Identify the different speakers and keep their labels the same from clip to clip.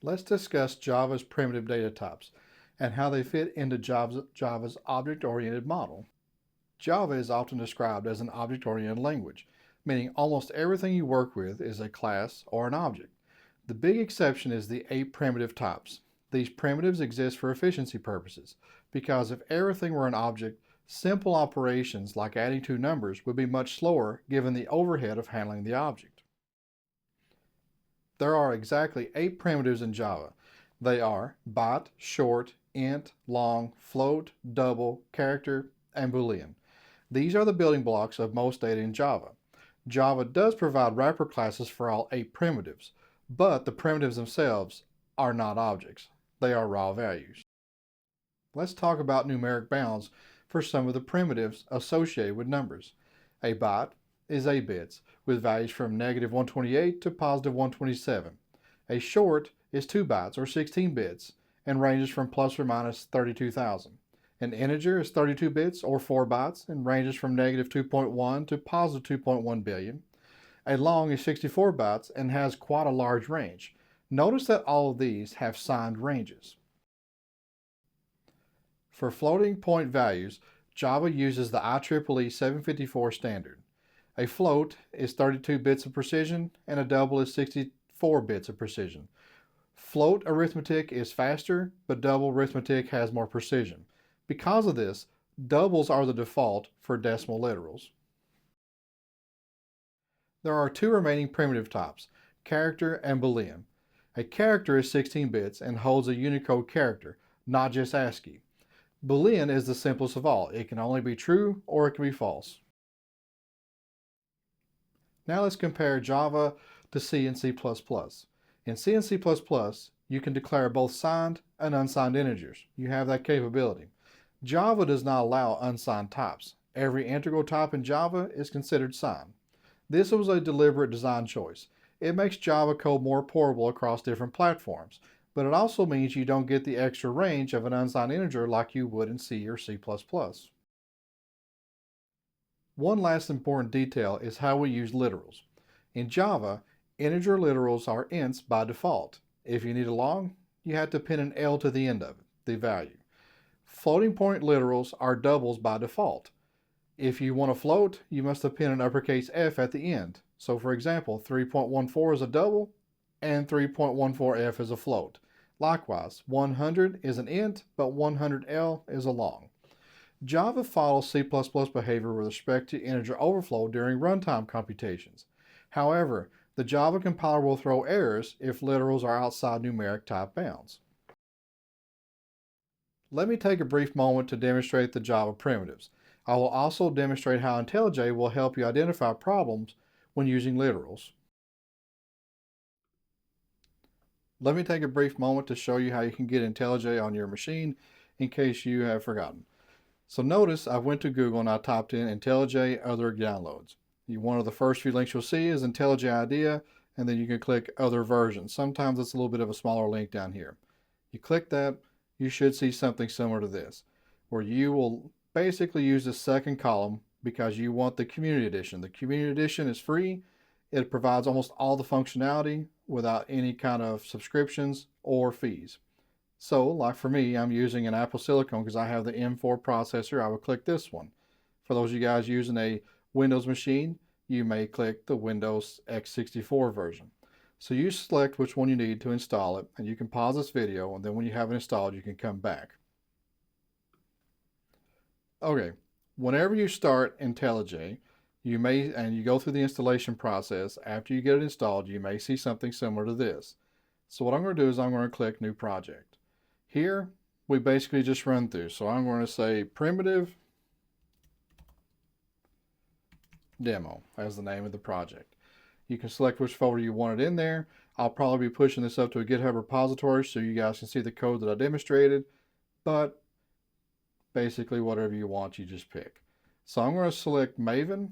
Speaker 1: Let's discuss Java's primitive data types and how they fit into Java's object-oriented model. Java is often described as an object-oriented language, meaning almost everything you work with is a class or an object. The big exception is the 8 primitive types. These primitives exist for efficiency purposes, because if everything were an object, simple operations like adding two numbers would be much slower given the overhead of handling the object. There are exactly 8 primitives in Java. They are byte, short, int, long, float, double, character, and boolean. These are the building blocks of most data in Java. Java does provide wrapper classes for all 8 primitives, but the primitives themselves are not objects. They are raw values. Let's talk about numeric bounds for some of the primitives associated with numbers. A byte is 8 bits, with values from -128 to +127. A short is 2 bytes, or 16 bits, and ranges from plus or minus 32,000. An integer is 32 bits, or 4 bytes, and ranges from -2.1 to +2.1 billion. A long is 64 bytes and has quite a large range. Notice that all of these have signed ranges. For floating point values, Java uses the IEEE 754 standard. A float is 32 bits of precision, and a double is 64 bits of precision. Float arithmetic is faster, but double arithmetic has more precision. Because of this, doubles are the default for decimal literals. There are 2 remaining primitive types, character and boolean. A character is 16 bits and holds a Unicode character, not just ASCII. Boolean is the simplest of all. It can only be true or it can be false. Now let's compare Java to C and C++. In C and C++, you can declare both signed and unsigned integers. You have that capability. Java does not allow unsigned types. Every integral type in Java is considered signed. This was a deliberate design choice. It makes Java code more portable across different platforms, but it also means you don't get the extra range of an unsigned integer like you would in C or C++. One last important detail is how we use literals. In Java, integer literals are ints by default. If you need a long, you have to pin an L to the end of it, the value. Floating point literals are doubles by default. If you want to float, you must append an uppercase F at the end. So for example, 3.14 is a double and 3.14F is a float. Likewise, 100 is an int, but 100L is a long. Java follows C++ behavior with respect to integer overflow during runtime computations. However, the Java compiler will throw errors if literals are outside numeric type bounds. Let me take a brief moment to demonstrate the Java primitives. I will also demonstrate how IntelliJ will help you identify problems when using literals. Let me take a brief moment to show you how you can get IntelliJ on your machine in case you have forgotten. So notice I went to Google and I typed in IntelliJ other downloads. One of the first few links you'll see is IntelliJ IDEA, and then you can click other versions. Sometimes it's a little bit of a smaller link down here. You click that, you should see something similar to this, where you will basically use the second column because you want the community edition. The community edition is free. It provides almost all the functionality without any kind of subscriptions or fees. So like for me, I'm using an Apple Silicon because I have the M4 processor. I would click this one. For those of you guys using a Windows machine, you may click the Windows x64 version. So you select which one you need to install it, and you can pause this video, and then when you have it installed, you can come back. Okay, whenever you start IntelliJ, and you go through the installation process, after you get it installed, you may see something similar to this. So what I'm going to do is I'm going to click New Project. Here, we basically just run through. So I'm going to say primitive demo as the name of the project. You can select which folder you want it in there. I'll probably be pushing this up to a GitHub repository so you guys can see the code that I demonstrated, but basically whatever you want, you just pick. So I'm going to select Maven,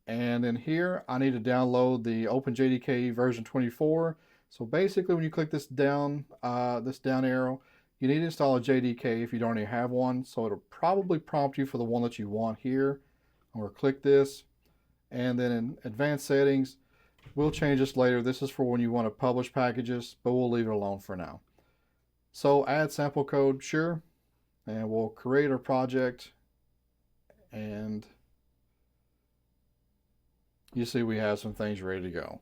Speaker 1: and in here I need to download the OpenJDK version 24. So basically when you click this down arrow, you need to install a JDK if you don't already have one. So it'll probably prompt you for the one that you want here. I'm going to click this, and then in advanced settings, We'll change this later. This is for when you want to publish packages, but we'll leave it alone for now. So add sample code, sure. And we'll create our project. And you see we have some things ready to go.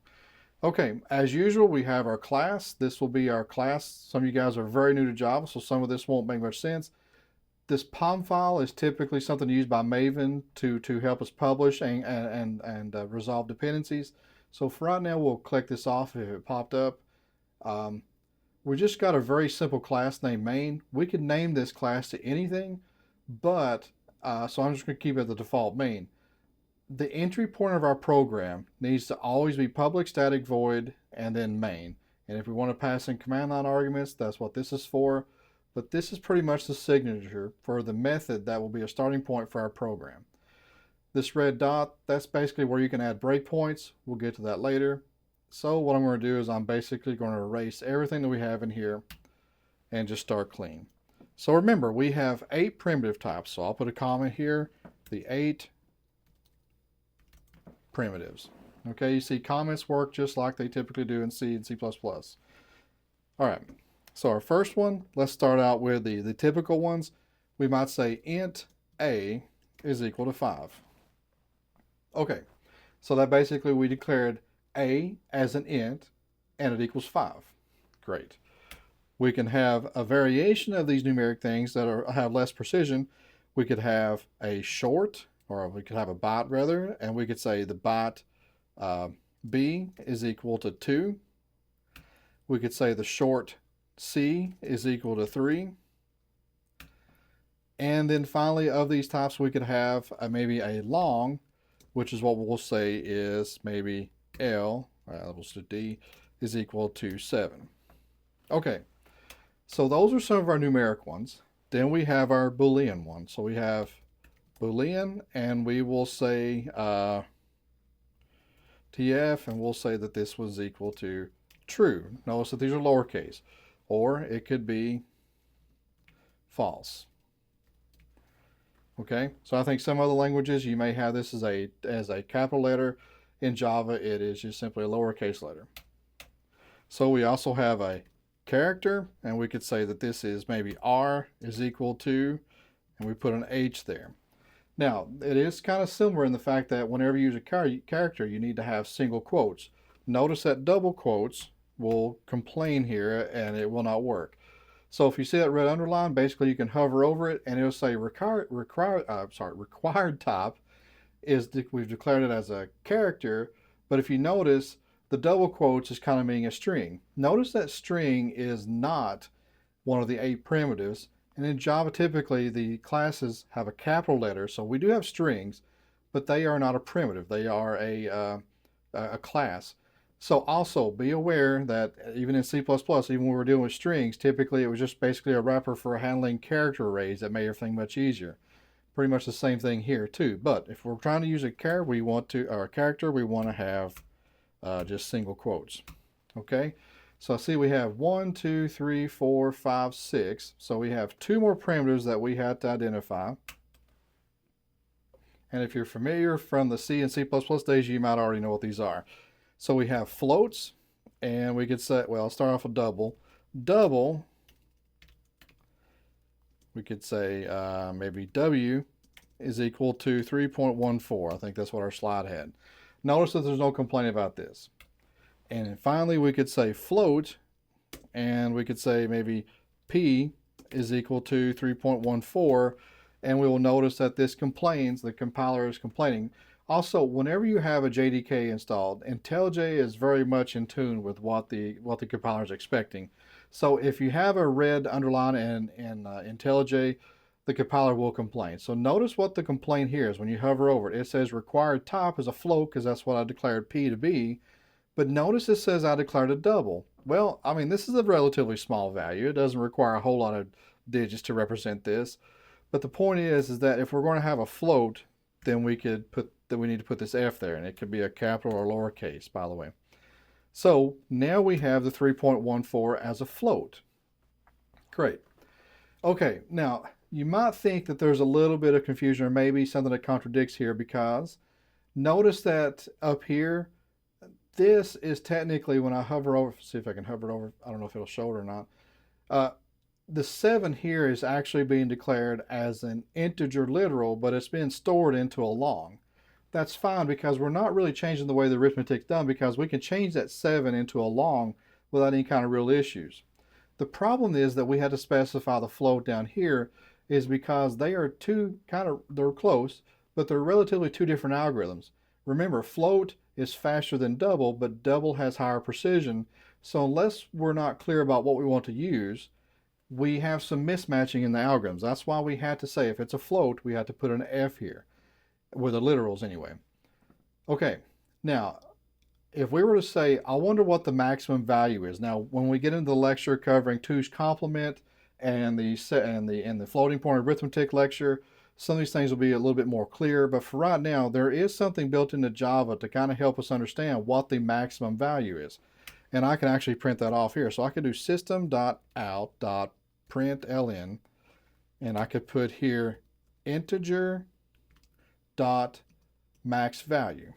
Speaker 1: Okay, as usual, we have our class. This will be our class. Some of you guys are very new to Java, so some of this won't make much sense. This POM file is typically something used by Maven to help us publish and resolve dependencies. So for right now, we'll click this off if it popped up. We just got a very simple class named main. We could name this class to anything, but so I'm just going to keep it the default main. The entry point of our program needs to always be public static void and then main. And if we want to pass in command line arguments, that's what this is for. But this is pretty much the signature for the method that will be a starting point for our program. This red dot, that's basically where you can add breakpoints. We'll get to that later. So what I'm going to do is I'm basically going to erase everything that we have in here and just start clean. So remember, we have 8 primitive types. So I'll put a comma here, the 8 primitives. Okay, you see comments work just like they typically do in C and C++. All right, so our first one, let's start out with the typical ones. We might say int a is equal to 5. Okay, so that basically we declared a as an int and it equals 5. Great. We can have a variation of these numeric things that have less precision. We could have a short, or we could have a byte rather, and we could say the byte b is equal to 2. We could say the short c is equal to 3. And then finally, of these types, we could have maybe a long, which is what we'll say is maybe L, levels to D, is equal to 7. Okay, so those are some of our numeric ones. Then we have our Boolean one. So we have Boolean, and we will say TF, and we'll say that this was equal to true. Notice that these are lowercase, or it could be false. Okay, so I think some other languages you may have this as a capital letter. In Java, it is just simply a lowercase letter. So we also have a character, and we could say that this is maybe R is equal to, and we put an H there. Now, it is kind of similar in the fact that whenever you use a character, you need to have single quotes. Notice that double quotes will complain here, and it will not work. So if you see that red underline, basically you can hover over it, and it'll say required type is we've declared it as a character. But if you notice, the double quotes is kind of meaning a string. Notice that string is not one of the 8 primitives. And in Java, typically the classes have a capital letter, so we do have strings, but they are not a primitive. They are a class. So also be aware that even in C++, even when we're dealing with strings, typically it was just basically a wrapper for handling character arrays that made everything much easier. Pretty much the same thing here too. But if we're trying to use a character, we want to have just single quotes. Okay. So I see we have 1, 2, 3, 4, 5, 6. So we have 2 more primitives that we had to identify. And if you're familiar from the C and C++ days, you might already know what these are. So we have floats, and we could say, well, I'll start off with double. Double, we could say maybe W is equal to 3.14. I think that's what our slide had. Notice that there's no complaint about this. And then finally, we could say float, and we could say maybe P is equal to 3.14, and we will notice that this complains, the compiler is complaining. Also, whenever you have a JDK installed, IntelliJ is very much in tune with what the compiler is expecting. So if you have a red underline in IntelliJ, the compiler will complain. So notice what the complaint here is when you hover over it. It says required type is a float because that's what I declared P to be. But notice it says I declared a double. Well, I mean, this is a relatively small value. It doesn't require a whole lot of digits to represent this. But the point is that if we're going to have a float, then we need to put this F there, and it could be a capital or lowercase, by the way. So now we have the 3.14 as a float. Great. Okay, now you might think that there's a little bit of confusion or maybe something that contradicts here, because notice that up here, this is technically, when I hover over, see if I can hover it over, I don't know if it'll show it or not. Uh, the 7 here is actually being declared as an integer literal, but it's being stored into a long. That's fine because we're not really changing the way the arithmetic's done, because we can change that 7 into a long without any kind of real issues. The problem is that we had to specify the float down here is because they are they're close, but they're relatively two different algorithms. Remember, float is faster than double, but double has higher precision. So unless we're not clear about what we want to use, we have some mismatching in the algorithms. That's why we had to say if it's a float, we had to put an F here, with the literals anyway. Okay, now if we were to say, I wonder what the maximum value is. Now, when we get into the lecture covering 2's complement and the floating point arithmetic lecture, some of these things will be a little bit more clear. But for right now, there is something built into Java to kind of help us understand what the maximum value is. And I can actually print that off here. So I could do system.out.println, and I could put here integer dot max value.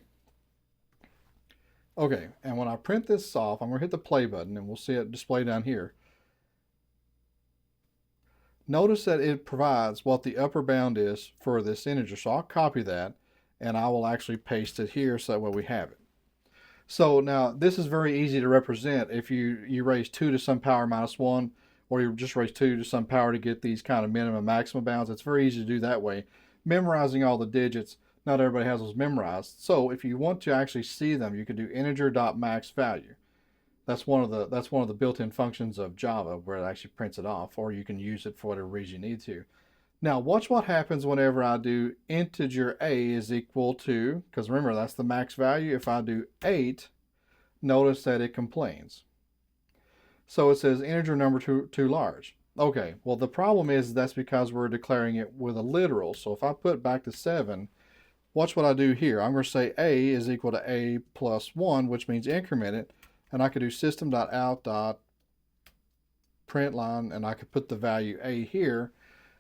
Speaker 1: Okay, and when I print this off, I'm going to hit the play button and we'll see it display down here. Notice that it provides what the upper bound is for this integer. So I'll copy that and I will actually paste it here so that way we have it. So now this is very easy to represent. If you raise 2 to some power minus 1, or you just raise 2 to some power to get these kind of minimum maximum bounds, it's very easy to do that way. Memorizing all the digits, not everybody has those memorized. So if you want to actually see them, you could do integer.maxValue. That's one of the built-in functions of Java where it actually prints it off, or you can use it for whatever reason you need to. Now watch what happens whenever I do integer a is equal to, because remember that's the max value. If I do 8, notice that it complains. So it says integer number too large. Okay, well the problem is that's because we're declaring it with a literal. So if I put back to 7, watch what I do here. I'm going to say a is equal to a plus 1, which means increment it. And I could do system.out.println, and I could put the value a here.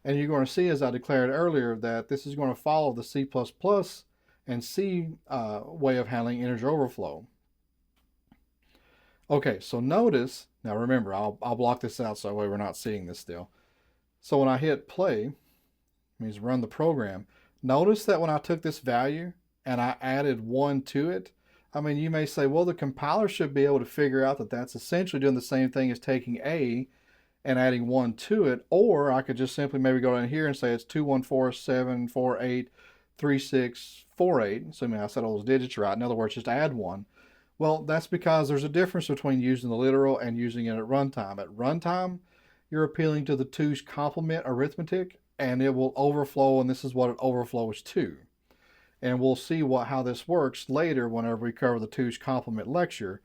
Speaker 1: And you're going to see, as I declared earlier, that this is going to follow the C++ and C way of handling integer overflow. Okay, so notice, now remember, I'll block this out so that way we're not seeing this still. So when I hit play, it means run the program. Notice that when I took this value and I added 1 to it, I mean, you may say, well, the compiler should be able to figure out that that's essentially doing the same thing as taking a and adding 1 to it, or I could just simply maybe go down here and say it's 214,748,3648, assuming I said all those digits right. In other words, just add 1. Well, that's because there's a difference between using the literal and using it at runtime. At runtime, you're appealing to the 2's complement arithmetic, and it will overflow, and this is what it overflows to. And we'll see how this works later whenever we cover the 2's complement lecture.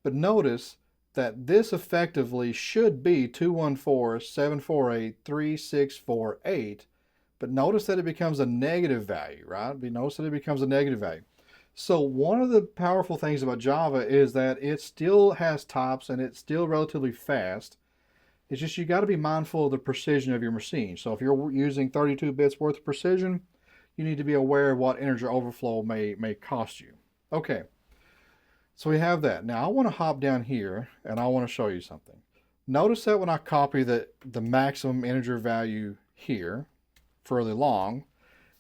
Speaker 1: But notice that this effectively should be 214,748,3648, but notice that it becomes a negative value, right? Notice that it becomes a negative value. So one of the powerful things about Java is that it still has tops and it's still relatively fast. It's just you got to be mindful of the precision of your machine. So if you're using 32 bits worth of precision, you need to be aware of what integer overflow may cost you. Okay, so we have that. Now I want to hop down here and I want to show you something. Notice that when I copy the maximum integer value here further along,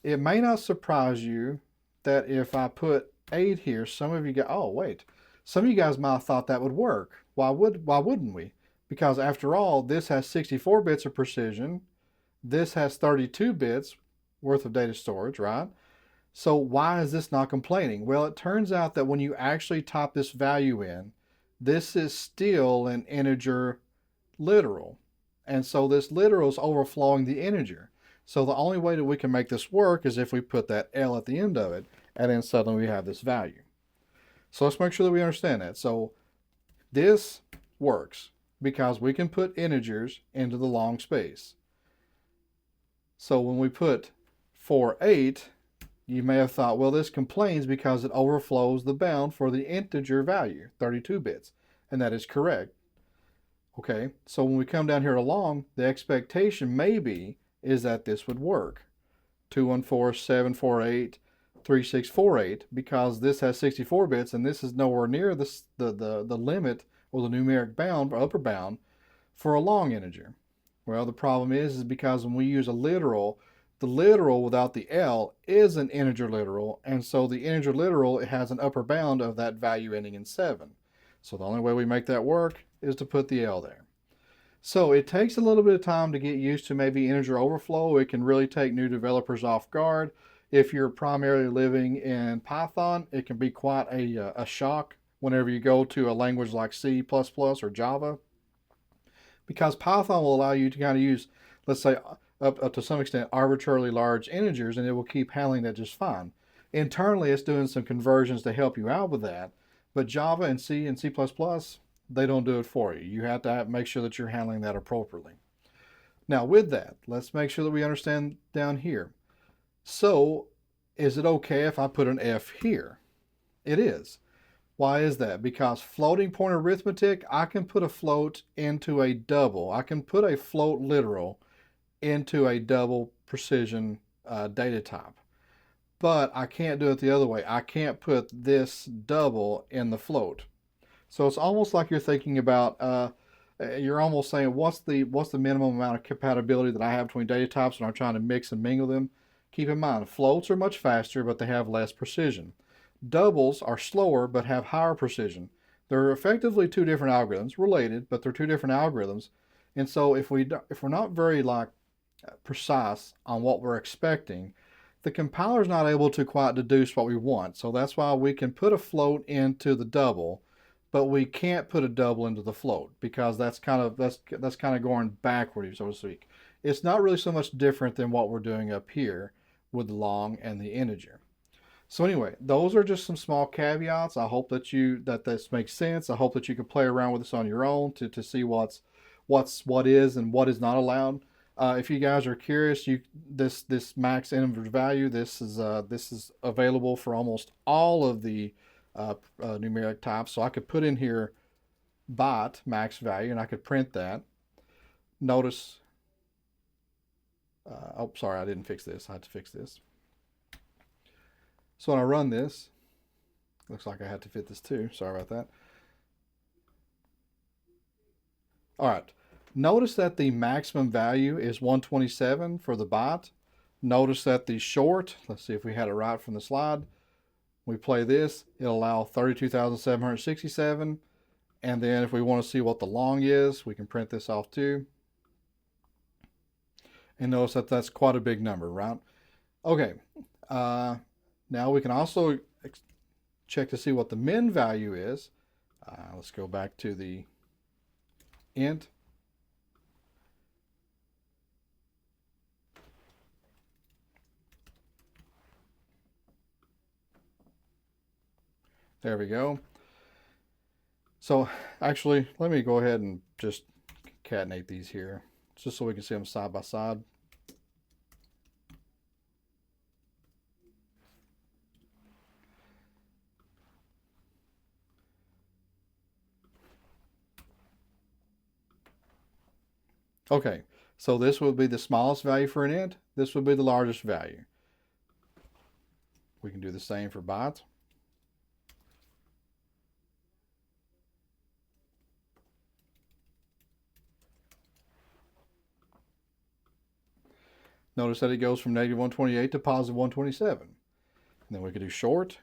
Speaker 1: it may not surprise you that if I put 8 here, some of you go, oh wait, some of you guys might have thought that would work. Why wouldn't we? Because after all, this has 64 bits of precision, this has 32 bits worth of data storage, right? So why is this not complaining? Well, it turns out that when you actually type this value in, this is still an integer literal. And so this literal is overflowing the integer. So the only way that we can make this work is if we put that L at the end of it, and then suddenly we have this value. So let's make sure that we understand that. So this works because we can put integers into the long space. So when we put 48, you may have thought, well, this complains because it overflows the bound for the integer value, 32 bits, and that is correct. Okay, so when we come down here to long, the expectation maybe is that this would work. 214,748, 3648 because this has 64 bits and this is nowhere near the limit or the numeric bound or upper bound for a long integer. Well, the problem is because when we use a literal, the literal without the L is an integer literal, and so the integer literal, it has an upper bound of that value ending in 7. So the only way we make that work is to put the L there. So it takes a little bit of time to get used to maybe integer overflow. It can really take new developers off guard. If you're primarily living in Python, it can be quite a shock whenever you go to a language like C++ or Java, because Python will allow you to kind of use, let's say, up to some extent, arbitrarily large integers, and it will keep handling that just fine. Internally, it's doing some conversions to help you out with that, but Java and C and C++, they don't do it for you. You have to make sure that you're handling that appropriately. Now with that, let's make sure that we understand down here. So is it okay if I put an F here? It is. Why is that? Because floating point arithmetic, I can put a float into a double. I can put a float literal into a double precision data type. But I can't do it the other way. I can't put this double in the float. So it's almost like you're thinking about, you're almost saying, what's the minimum amount of compatibility that I have between data types when I'm trying to mix and mingle them? Keep in mind, floats are much faster, but they have less precision. Doubles are slower, but have higher precision. They're effectively two different algorithms, related, but they're two different algorithms. And so if we're not very precise on what we're expecting, the compiler's not able to quite deduce what we want. So that's why we can put a float into the double, but we can't put a double into the float, because that's kind of going backward, so to speak. It's not really so much different than what we're doing up here with the long and the integer. So anyway, those are just some small caveats. I hope that this makes sense. I hope that you can play around with this on your own to see what is and what is not allowed. If you guys are curious, this max integer value, this is available for almost all of the numeric types. So I could put in here byte max value, and I could print that. Notice, oh, sorry, I didn't fix this. I had to fix this. So when I run this, looks like I had to fit this too. Sorry about that. All right. Notice that the maximum value is 127 for the byte. Notice that the short, let's see if we had it right from the slide. We play this, it'll allow 32,767. And then if we want to see what the long is, we can print this off too. And notice that that's quite a big number, right? Okay. Now we can also check to see what the min value is. Let's go back to the int. There we go. So actually, let me go ahead and just concatenate these here, just so we can see them side by side. Okay, so this would be the smallest value for an int. This would be the largest value. We can do the same for bytes. Notice that it goes from negative 128 to positive 127. And then we could do short.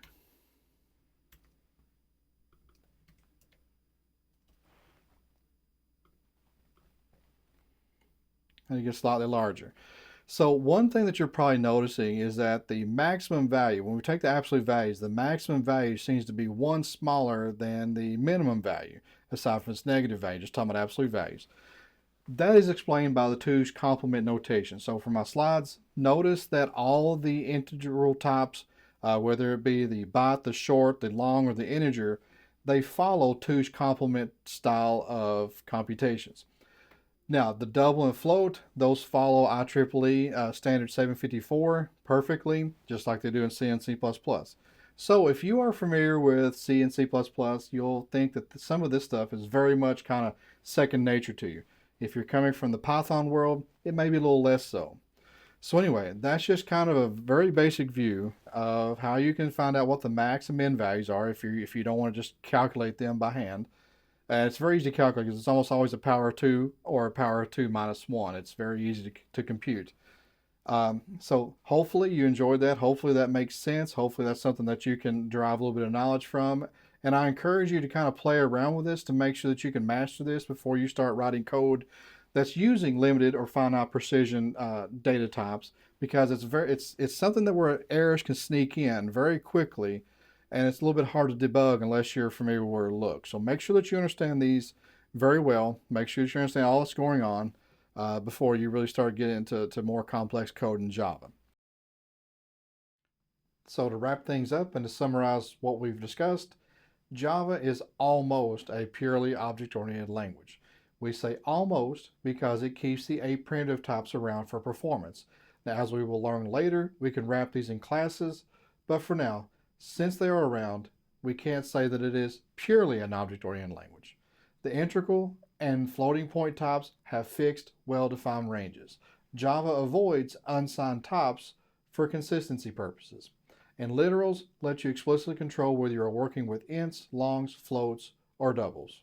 Speaker 1: And it gets slightly larger. So one thing that you're probably noticing is that the maximum value, when we take the absolute values, the maximum value seems to be one smaller than the minimum value, aside from its negative value, just talking about absolute values. That is explained by the two's complement notation. So for my slides, notice that all the integral types, whether it be the byte, the short, the long, or the integer, they follow two's complement style of computations. Now, the double and float, those follow IEEE standard 754 perfectly, just like they do in C and C++. So if you are familiar with C and C++, you'll think that some of this stuff is very much kind of second nature to you. If you're coming from the Python world, it may be a little less so. So anyway, that's just kind of a very basic view of how you can find out what the max and min values are if you don't want to just calculate them by hand. It's very easy to calculate because it's almost always a power of 2 or a power of 2 minus 1. It's very easy to compute. So hopefully you enjoyed that. Hopefully that makes sense. Hopefully that's something that you can derive a little bit of knowledge from. And I encourage you to kind of play around with this to make sure that you can master this before you start writing code that's using limited or finite precision data types, because it's something that where errors can sneak in very quickly, and it's a little bit hard to debug unless you're familiar with where to look. So make sure that you understand these very well. Make sure that you understand all that's going on before you really start getting into more complex code in Java. So to wrap things up and to summarize what we've discussed, Java is almost a purely object-oriented language. We say almost because it keeps the 8 primitive types around for performance. Now, as we will learn later, we can wrap these in classes, but for now, since they are around, we can't say that it is purely an object-oriented language. The integral and floating point types have fixed, well-defined ranges. Java avoids unsigned types for consistency purposes. And literals let you explicitly control whether you are working with ints, longs, floats, or doubles.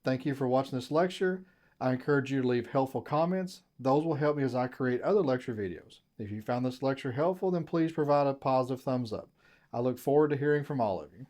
Speaker 1: Thank you for watching this lecture. I encourage you to leave helpful comments. Those will help me as I create other lecture videos. If you found this lecture helpful, then please provide a positive thumbs up. I look forward to hearing from all of you.